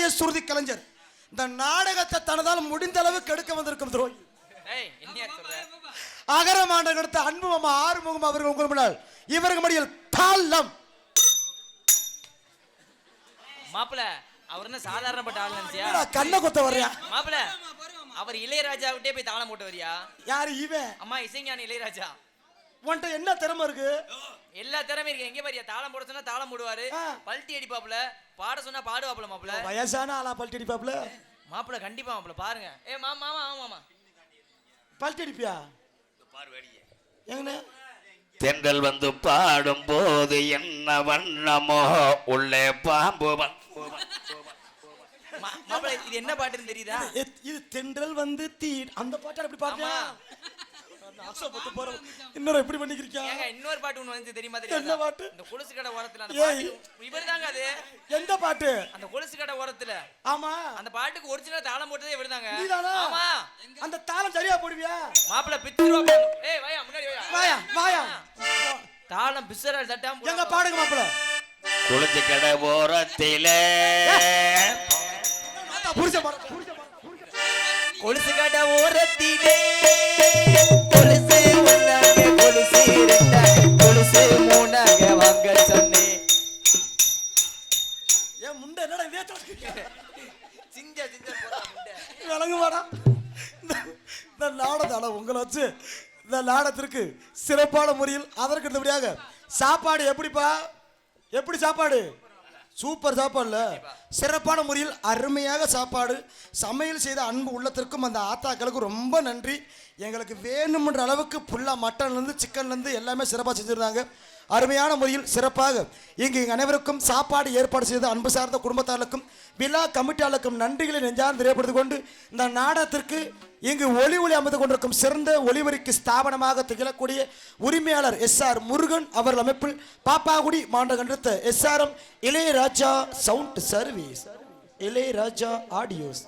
பாரம்பரிய சுருதி கலைஞர் இந்த நாடகத்தை தனதால் முடிந்த அளவு கெடுக்க வந்திருக்கும் துரோகி. அகரமாண்ட எடுத்த அன்பு மாமா ஆறுமுகம் அவர்கள் உங்கள் முன்னால் இவருக்கு மடியில் தாளம். மாப்பிள அவர் என்ன சாதாரணப்பட்ட ஆள் நினைச்சியா? கண்ணை கொத்த வர்றியா மாப்பிள? அவர் இளையராஜா விட்டே போய் தாளம் போட்டு வரியா? யாரு இவன்? அம்மா இசைஞானி இளையராஜா. உன்கிட்ட என்ன திறமை இருக்கு? எல்லா திறமை இருக்கு. எங்க பாரியா தாளம் போட சொன்னா தாளம் போடுவாரு, பல்ட்டி அடிப்பாப்ல, பாட சொன்னா பாடுவாப்ல. மாப்பிள வயசான ஆளா பல்ட்டி அடிப்பாப்ல? மாப்பிள கண்டிப்பா மாப்பிள பாருங்க. ஏ மாமா மாமா பல்ட்டி அடிப்பியா? எங்கண்ணே தென்றல் வந்து பாடும் போது என்ன வண்ணமோ உள்ளே பாம்பு. மாப்பிள இது என்ன பாட்டுன்னு தெரியுதா? இது தென்றல் வந்து தீ அந்த பாட்டு எப்படி பாட்டியா? இன்னொரு எப்படி பண்ணிக்கிறீங்க? இன்னொரு பாட்டு ஒண்ணு வந்து தெரியுமா? என்ன பாட்டு? இந்த கொலுசு கடை ஓரத்துல அந்த பாட்டு இவர்தாங்க. அது எந்த பாட்டு? அந்த கொலுசு கடை ஓரத்துல. ஆமா, அந்த பாட்டுக்கு ஒரிஜினல் தாளம் போட்டதே இவர்தாங்க. ஆமா, அந்த தாளம் சரியா போடுவியா? மாப்பிள பிச்சுருவா. ஏய் வாயா முன்னாடி வாயா வாயா. தாளம் பிச்சரா தட்டாம எங்க பாடுங்க மாப்பிள. கொலுசு கடை ஓரத்திலே கொலுசு கடை ஓரத்திலே கொலுசு ஒன்னாக கொலுசு ரெண்டாக கொலுசு மூணாக வாங்க சொன்னே. ஏன் முண்டை என்னடா இதே சிஞ்சா சிஞ்சா போறா முண்டை விளங்கு வாடா. இந்த நாடதான உங்களை வச்சு இந்த நாடத்திற்கு சிறப்பான முறையில் அதற்கு அடுத்தபடியாக சாப்பாடு எப்படிப்பா? எப்படி சாப்பாடு? சூப்பர் சாப்பாடுல சிறப்பான முறையில் அருமையாக சாப்பாடு சமையல் செய்த அன்பு உள்ளத்திற்கும் அந்த ஆத்தாக்களுக்கும் ரொம்ப நன்றி. எங்களுக்கு வேணும்ன்ற அளவுக்கு ஃபுல்லாக மட்டன்லேருந்து சிக்கன்லேருந்து எல்லாமே சிறப்பாக செஞ்சுருந்தாங்க. அருமையான முறையில் சிறப்பாக இங்கு எங்கள் அனைவருக்கும் சாப்பாடு ஏற்பாடு செய்த அன்பு சார்ந்த குடும்பத்தாருக்கும் விழா கமிட்டியாளருக்கும் நன்றிகளை நெஞ்சார்ந்து தெரியப்படுத்திக் கொண்டு இந்த நாடகத்திற்கு இங்கு ஒளி அமைந்து கொண்டிருக்கும் சிறந்த ஒளிவரிக்கு ஸ்தாபனமாக திகழக்கூடிய உரிமையாளர் SR முருகன் அவர்கள் அமைப்பில் Pappakudi மாண்டகண்டத்த SRM Ilaiyaraaja sound service, Ilaiyaraaja audios.